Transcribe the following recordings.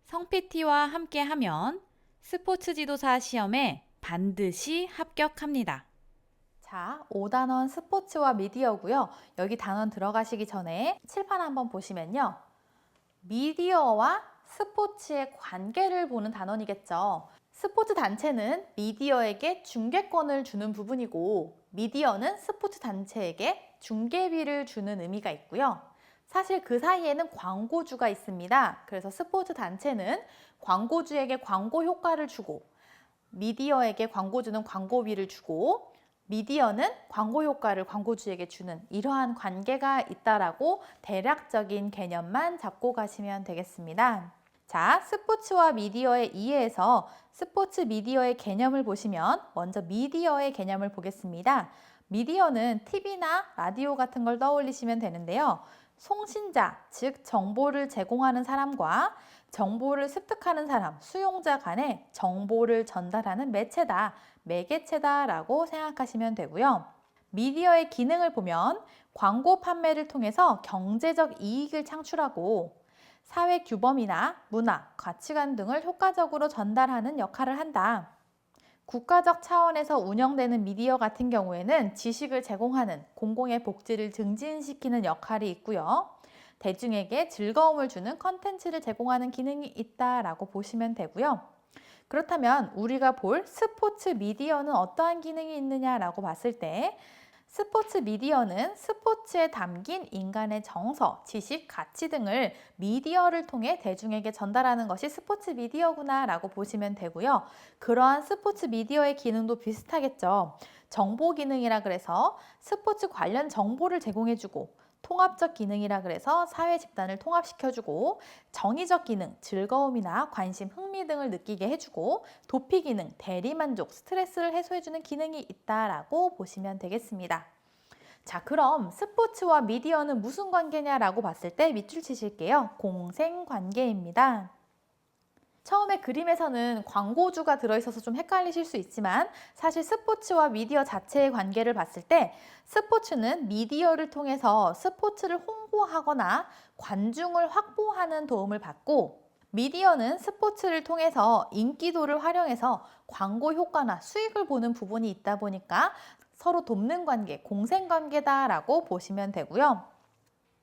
성 PT와 함께하면 스포츠 지도사 시험에 반드시 합격합니다. 자, 5단원 스포츠와 미디어고요. 여기 단원 들어가시기 전에 칠판 한번 보시면요. 미디어와 스포츠의 관계를 보는 단원이겠죠. 스포츠 단체는 미디어에게 중계권을 주는 부분이고 미디어는 스포츠 단체에게 중계비를 주는 의미가 있고요. 사실 그 사이에는 광고주가 있습니다. 그래서 스포츠 단체는 광고주에게 광고 효과를 주고 미디어에게 광고주는 광고비를 주고 미디어는 광고 효과를 광고주에게 주는 이러한 관계가 있다라고 대략적인 개념만 잡고 가시면 되겠습니다. 자, 스포츠와 미디어의 이해에서 스포츠 미디어의 개념을 보시면 먼저 미디어의 개념을 보겠습니다. 미디어는 TV나 라디오 같은 걸 떠올리시면 되는데요. 송신자, 즉 정보를 제공하는 사람과 정보를 습득하는 사람, 수용자 간에 정보를 전달하는 매체다, 매개체다라고 생각하시면 되고요. 미디어의 기능을 보면 광고 판매를 통해서 경제적 이익을 창출하고 사회 규범이나 문화, 가치관 등을 효과적으로 전달하는 역할을 한다. 국가적 차원에서 운영되는 미디어 같은 경우에는 지식을 제공하는 공공의 복지를 증진시키는 역할이 있고요. 대중에게 즐거움을 주는 컨텐츠를 제공하는 기능이 있다라고 보시면 되고요. 그렇다면 우리가 볼 스포츠 미디어는 어떠한 기능이 있느냐라고 봤을 때 스포츠 미디어는 스포츠에 담긴 인간의 정서, 지식, 가치 등을 미디어를 통해 대중에게 전달하는 것이 스포츠 미디어구나 라고 보시면 되고요. 그러한 스포츠 미디어의 기능도 비슷하겠죠. 정보 기능이라 그래서 스포츠 관련 정보를 제공해주고 통합적 기능이라 그래서 사회 집단을 통합시켜주고 정의적 기능, 즐거움이나 관심, 흥미 등을 느끼게 해주고 도피 기능, 대리만족, 스트레스를 해소해주는 기능이 있다라고 보시면 되겠습니다. 자, 그럼 스포츠와 미디어는 무슨 관계냐라고 봤을 때 밑줄 치실게요. 공생관계입니다. 처음에 그림에서는 광고주가 들어있어서 좀 헷갈리실 수 있지만 사실 스포츠와 미디어 자체의 관계를 봤을 때 스포츠는 미디어를 통해서 스포츠를 홍보하거나 관중을 확보하는 도움을 받고 미디어는 스포츠를 통해서 인기도를 활용해서 광고 효과나 수익을 보는 부분이 있다 보니까 서로 돕는 관계, 공생관계다라고 보시면 되고요.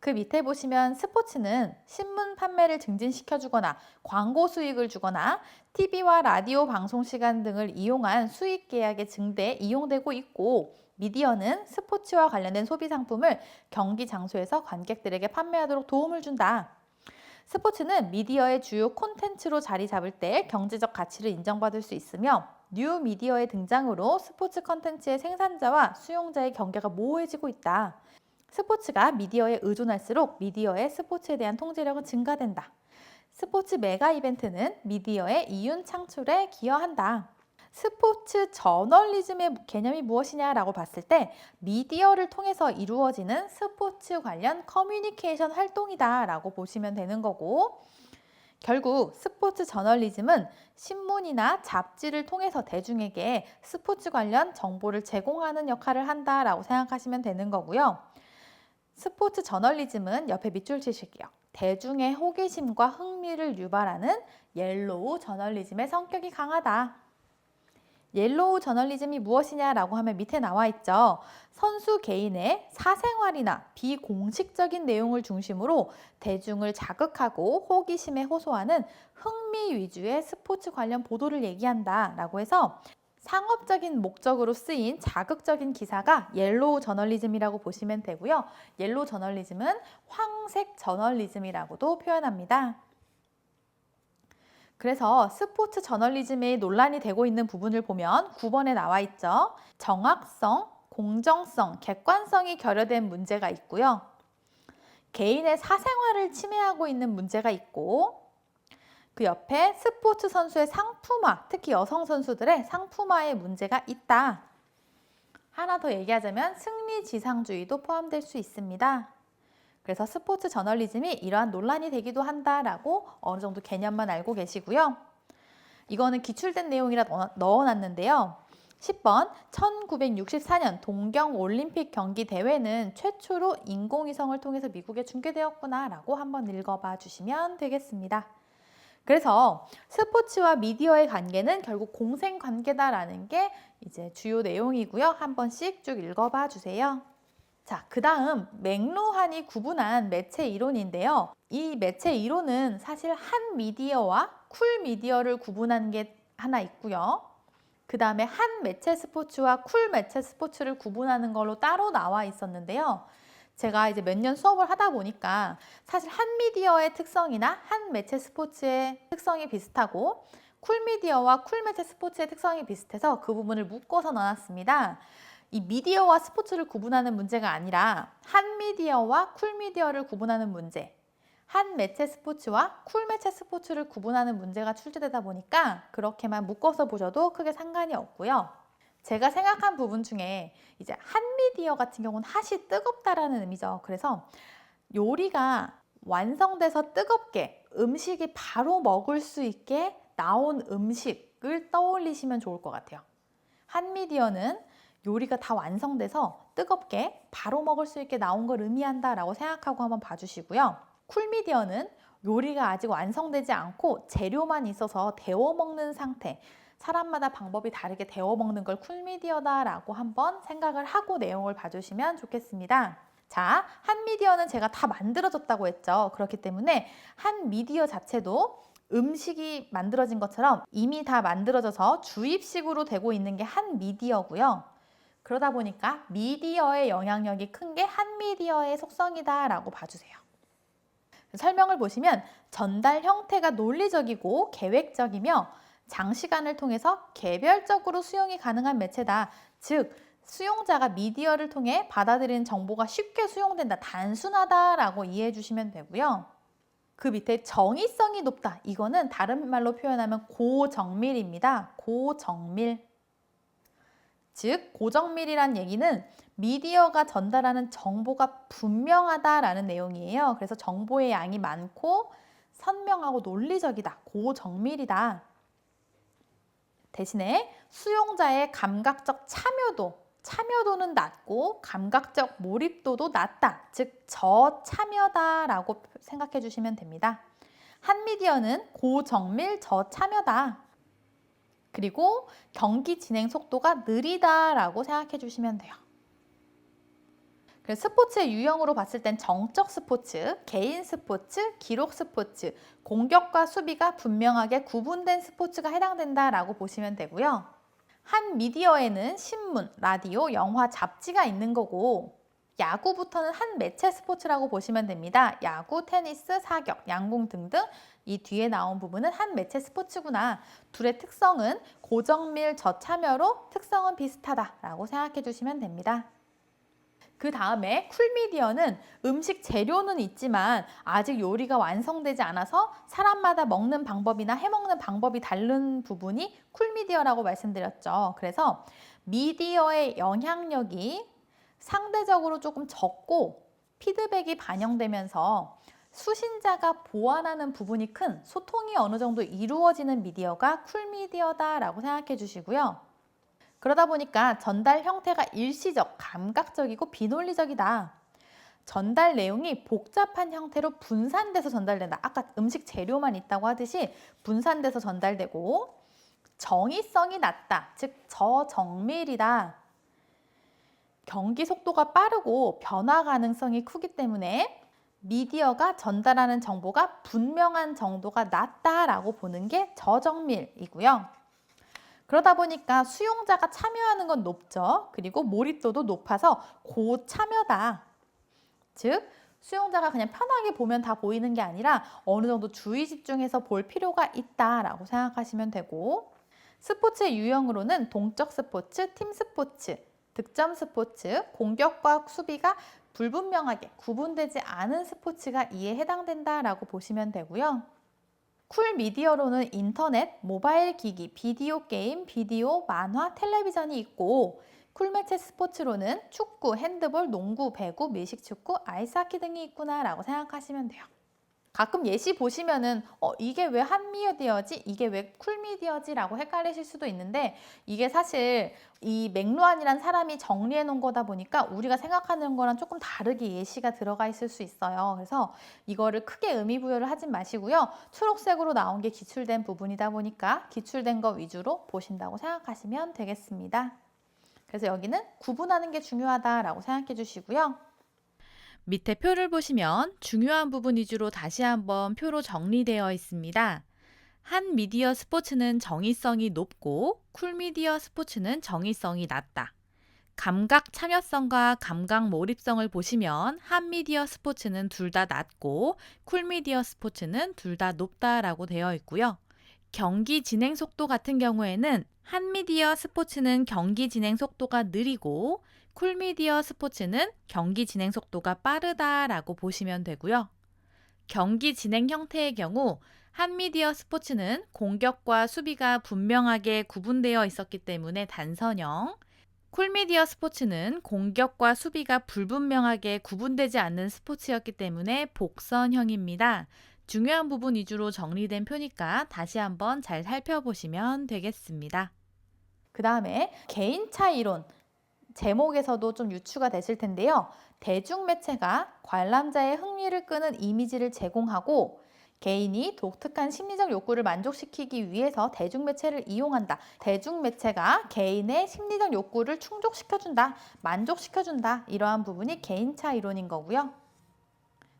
그 밑에 보시면 스포츠는 신문 판매를 증진시켜주거나 광고 수익을 주거나 TV와 라디오 방송 시간 등을 이용한 수익 계약의 증대에 이용되고 있고 미디어는 스포츠와 관련된 소비 상품을 경기 장소에서 관객들에게 판매하도록 도움을 준다. 스포츠는 미디어의 주요 콘텐츠로 자리 잡을 때 경제적 가치를 인정받을 수 있으며 뉴 미디어의 등장으로 스포츠 콘텐츠의 생산자와 수용자의 경계가 모호해지고 있다. 스포츠가 미디어에 의존할수록 미디어의 스포츠에 대한 통제력은 증가된다. 스포츠 메가 이벤트는 미디어의 이윤 창출에 기여한다. 스포츠 저널리즘의 개념이 무엇이냐라고 봤을 때 미디어를 통해서 이루어지는 스포츠 관련 커뮤니케이션 활동이다라고 보시면 되는 거고 결국 스포츠 저널리즘은 신문이나 잡지를 통해서 대중에게 스포츠 관련 정보를 제공하는 역할을 한다라고 생각하시면 되는 거고요. 스포츠 저널리즘은 옆에 밑줄 치실게요. 대중의 호기심과 흥미를 유발하는 옐로우 저널리즘의 성격이 강하다. 옐로우 저널리즘이 무엇이냐라고 하면 밑에 나와 있죠. 선수 개인의 사생활이나 비공식적인 내용을 중심으로 대중을 자극하고 호기심에 호소하는 흥미 위주의 스포츠 관련 보도를 얘기한다 라고 해서 상업적인 목적으로 쓰인 자극적인 기사가 옐로우 저널리즘이라고 보시면 되고요. 옐로우 저널리즘은 황색 저널리즘이라고도 표현합니다. 그래서 스포츠 저널리즘의 논란이 되고 있는 부분을 보면 9번에 나와 있죠. 정확성, 공정성, 객관성이 결여된 문제가 있고요. 개인의 사생활을 침해하고 있는 문제가 있고 그 옆에 스포츠 선수의 상품화, 특히 여성 선수들의 상품화의 문제가 있다. 하나 더 얘기하자면 승리지상주의도 포함될 수 있습니다. 그래서 스포츠 저널리즘이 이러한 논란이 되기도 한다라고 어느 정도 개념만 알고 계시고요. 이거는 기출된 내용이라 넣어놨는데요. 10번 1964년 동경올림픽 경기 대회는 최초로 인공위성을 통해서 미국에 중계되었구나 라고 한번 읽어봐 주시면 되겠습니다. 그래서 스포츠와 미디어의 관계는 결국 공생관계다라는 게 이제 주요 내용이고요. 한 번씩 쭉 읽어봐 주세요. 자, 그 다음 맥루한이 구분한 매체 이론인데요. 이 매체 이론은 사실 한 미디어와 쿨 미디어를 구분한 게 하나 있고요. 그 다음에 한 매체 스포츠와 쿨 매체 스포츠를 구분하는 걸로 따로 나와 있었는데요. 제가 이제 몇 년 수업을 하다 보니까 사실 한 미디어의 특성이나 한 매체 스포츠의 특성이 비슷하고 쿨 미디어와 쿨 매체 스포츠의 특성이 비슷해서 그 부분을 묶어서 넣어놨습니다. 이 미디어와 스포츠를 구분하는 문제가 아니라 한 미디어와 쿨 미디어를 구분하는 문제, 한 매체 스포츠와 쿨 매체 스포츠를 구분하는 문제가 출제되다 보니까 그렇게만 묶어서 보셔도 크게 상관이 없고요. 제가 생각한 부분 중에 이제 한 미디어 같은 경우는 핫이 뜨겁다라는 의미죠. 그래서 요리가 완성돼서 뜨겁게 음식이 바로 먹을 수 있게 나온 음식을 떠올리시면 좋을 것 같아요. 한 미디어는 요리가 다 완성돼서 뜨겁게 바로 먹을 수 있게 나온 걸 의미한다라고 생각하고 한번 봐주시고요. 쿨미디어는 요리가 아직 완성되지 않고 재료만 있어서 데워 먹는 상태, 사람마다 방법이 다르게 데워 먹는 걸 쿨미디어다라고 한번 생각을 하고 내용을 봐주시면 좋겠습니다. 자, 한 미디어는 제가 다 만들어졌다고 했죠. 그렇기 때문에 한 미디어 자체도 음식이 만들어진 것처럼 이미 다 만들어져서 주입식으로 되고 있는 게 한 미디어고요. 그러다 보니까 미디어의 영향력이 큰 게 한 미디어의 속성이다라고 봐주세요. 설명을 보시면 전달 형태가 논리적이고 계획적이며 장시간을 통해서 개별적으로 수용이 가능한 매체다. 즉, 수용자가 미디어를 통해 받아들이는 정보가 쉽게 수용된다. 단순하다라고 이해해 주시면 되고요. 그 밑에 정의성이 높다. 이거는 다른 말로 표현하면 고정밀입니다. 고정밀. 즉, 고정밀이란 얘기는 미디어가 전달하는 정보가 분명하다라는 내용이에요. 그래서 정보의 양이 많고 선명하고 논리적이다. 고정밀이다. 대신에 수용자의 감각적 참여도는 낮고 감각적 몰입도도 낮다. 즉, 저참여다라고 생각해 주시면 됩니다. 한 미디어는 고정밀 저참여다. 그리고 경기 진행 속도가 느리다라고 생각해 주시면 돼요. 그래서 스포츠의 유형으로 봤을 땐 정적 스포츠, 개인 스포츠, 기록 스포츠, 공격과 수비가 분명하게 구분된 스포츠가 해당된다라고 보시면 되고요. 한 미디어에는 신문, 라디오, 영화, 잡지가 있는 거고 야구부터는 한 매체 스포츠라고 보시면 됩니다. 야구, 테니스, 사격, 양궁 등등 이 뒤에 나온 부분은 한 매체 스포츠구나. 둘의 특성은 고정밀 저참여로 특성은 비슷하다라고 생각해 주시면 됩니다. 그 다음에 쿨미디어는 음식 재료는 있지만 아직 요리가 완성되지 않아서 사람마다 먹는 방법이나 해먹는 방법이 다른 부분이 쿨미디어라고 말씀드렸죠. 그래서 미디어의 영향력이 상대적으로 조금 적고 피드백이 반영되면서 수신자가 보완하는 부분이 큰 소통이 어느 정도 이루어지는 미디어가 쿨미디어다라고 생각해 주시고요. 그러다 보니까 전달 형태가 일시적, 감각적이고 비논리적이다. 전달 내용이 복잡한 형태로 분산돼서 전달된다. 아까 음식 재료만 있다고 하듯이 분산돼서 전달되고 정의성이 낮다. 즉 저정밀이다. 경기 속도가 빠르고 변화 가능성이 크기 때문에 미디어가 전달하는 정보가 분명한 정도가 낮다라고 보는 게 저정밀이고요. 그러다 보니까 수용자가 참여하는 건 높죠. 그리고 몰입도도 높아서 고참여다. 즉, 수용자가 그냥 편하게 보면 다 보이는 게 아니라 어느 정도 주의 집중해서 볼 필요가 있다라고 생각하시면 되고 스포츠의 유형으로는 동적 스포츠, 팀 스포츠, 득점 스포츠, 공격과 수비가 불분명하게 구분되지 않은 스포츠가 이에 해당된다라고 보시면 되고요. 쿨 미디어로는 인터넷, 모바일 기기, 비디오 게임, 비디오, 만화, 텔레비전이 있고 쿨 매체 스포츠로는 축구, 핸드볼, 농구, 배구, 밀식축구, 아이스하키 등이 있구나 라고 생각하시면 돼요. 가끔 예시 보시면은 이게 왜 핫미디어지? 이게 왜 쿨미디어지? 라고 헷갈리실 수도 있는데 이게 사실 이 맥루안이란 사람이 정리해 놓은 거다 보니까 우리가 생각하는 거랑 조금 다르게 예시가 들어가 있을 수 있어요. 그래서 이거를 크게 의미 부여를 하진 마시고요. 초록색으로 나온 게 기출된 부분이다 보니까 기출된 거 위주로 보신다고 생각하시면 되겠습니다. 그래서 여기는 구분하는 게 중요하다라고 생각해 주시고요. 밑에 표를 보시면 중요한 부분 위주로 다시 한번 표로 정리되어 있습니다. 한 미디어 스포츠는 정의성이 높고 쿨미디어 스포츠는 정의성이 낮다. 감각 참여성과 감각 몰입성을 보시면 한 미디어 스포츠는 둘 다 낮고 쿨미디어 스포츠는 둘 다 높다라고 되어 있고요. 경기 진행 속도 같은 경우에는 한 미디어 스포츠는 경기 진행 속도가 느리고 쿨미디어 스포츠는 경기 진행 속도가 빠르다라고 보시면 되고요. 경기 진행 형태의 경우 한 미디어 스포츠는 공격과 수비가 분명하게 구분되어 있었기 때문에 단선형, 쿨미디어 스포츠는 공격과 수비가 불분명하게 구분되지 않는 스포츠였기 때문에 복선형입니다. 중요한 부분 위주로 정리된 표니까 다시 한번 잘 살펴보시면 되겠습니다. 그 다음에 개인차 이론, 제목에서도 좀 유추가 되실 텐데요. 대중매체가 관람자의 흥미를 끄는 이미지를 제공하고 개인이 독특한 심리적 욕구를 만족시키기 위해서 대중매체를 이용한다. 대중매체가 개인의 심리적 욕구를 충족시켜준다, 만족시켜준다. 이러한 부분이 개인차 이론인 거고요.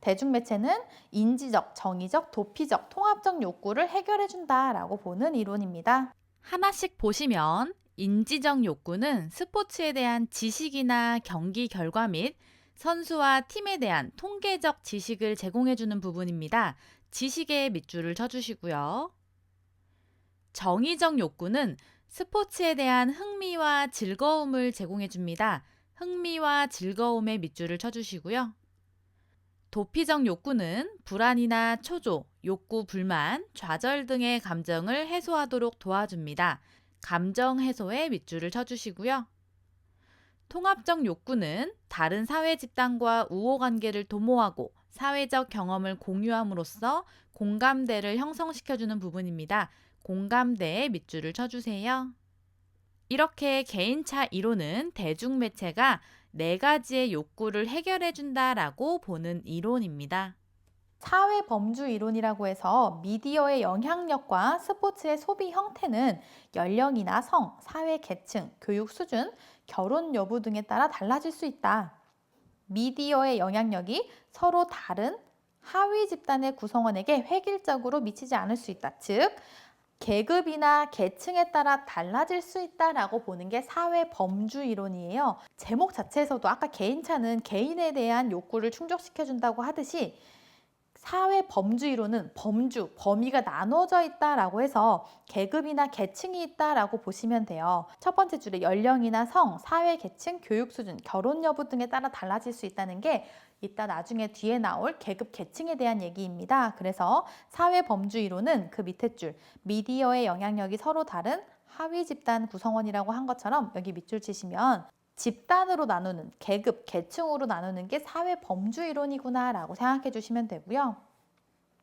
대중매체는 인지적, 정의적, 도피적, 통합적 욕구를 해결해준다라고 보는 이론입니다. 하나씩 보시면 인지적 욕구는 스포츠에 대한 지식이나 경기 결과 및 선수와 팀에 대한 통계적 지식을 제공해주는 부분입니다. 지식에 밑줄을 쳐주시고요. 정의적 욕구는 스포츠에 대한 흥미와 즐거움을 제공해줍니다. 흥미와 즐거움에 밑줄을 쳐주시고요. 도피적 욕구는 불안이나 초조, 욕구, 불만, 좌절 등의 감정을 해소하도록 도와줍니다. 감정 해소에 밑줄을 쳐주시고요. 통합적 욕구는 다른 사회 집단과 우호관계를 도모하고 사회적 경험을 공유함으로써 공감대를 형성시켜주는 부분입니다. 공감대에 밑줄을 쳐주세요. 이렇게 개인차 이론은 대중매체가 4가지의 욕구를 해결해준다라고 보는 이론입니다. 사회범주 이론이라고 해서 미디어의 영향력과 스포츠의 소비 형태는 연령이나 성, 사회 계층, 교육 수준, 결혼 여부 등에 따라 달라질 수 있다. 미디어의 영향력이 서로 다른 하위 집단의 구성원에게 획일적으로 미치지 않을 수 있다. 즉, 계급이나 계층에 따라 달라질 수 있다라고 보는 게 사회 범주 이론이에요. 제목 자체에서도 아까 개인차는 개인에 대한 욕구를 충족시켜준다고 하듯이 사회 범주 이론은 범주, 범위가 나눠져 있다라고 해서 계급이나 계층이 있다라고 보시면 돼요. 첫 번째 줄에 연령이나 성, 사회 계층, 교육 수준, 결혼 여부 등에 따라 달라질 수 있다는 게 이따 나중에 뒤에 나올 계급 계층에 대한 얘기입니다. 그래서 사회 범주 이론은 그 밑에 줄 미디어의 영향력이 서로 다른 하위 집단 구성원이라고 한 것처럼 여기 밑줄 치시면 집단으로 나누는, 계급, 계층으로 나누는 게 사회 범주 이론이구나 라고 생각해 주시면 되고요.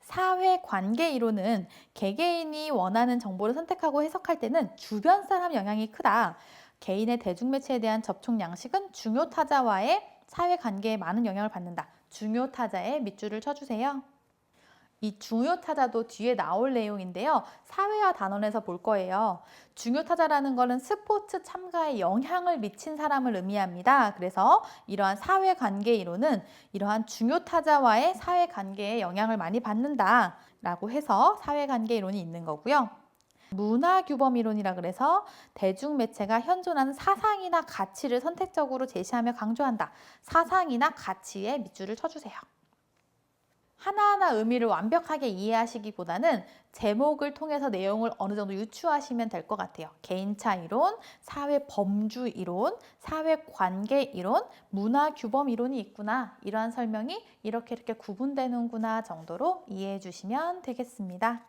사회 관계 이론은 개개인이 원하는 정보를 선택하고 해석할 때는 주변 사람 영향이 크다. 개인의 대중매체에 대한 접촉 양식은 중요 타자와의 사회 관계에 많은 영향을 받는다. 중요 타자에 밑줄을 쳐주세요. 이 중요 타자도 뒤에 나올 내용인데요. 사회화 단원에서 볼 거예요. 중요 타자라는 것은 스포츠 참가에 영향을 미친 사람을 의미합니다. 그래서 이러한 사회관계 이론은 이러한 중요 타자와의 사회관계에 영향을 많이 받는다 라고 해서 사회관계 이론이 있는 거고요. 문화규범 이론이라 그래서 대중매체가 현존하는 사상이나 가치를 선택적으로 제시하며 강조한다. 사상이나 가치에 밑줄을 쳐주세요. 하나하나 의미를 완벽하게 이해하시기보다는 제목을 통해서 내용을 어느 정도 유추하시면 될 것 같아요. 개인차 이론, 사회 범주 이론, 사회 관계 이론, 문화 규범 이론이 있구나. 이러한 설명이 이렇게 구분되는구나 정도로 이해해 주시면 되겠습니다.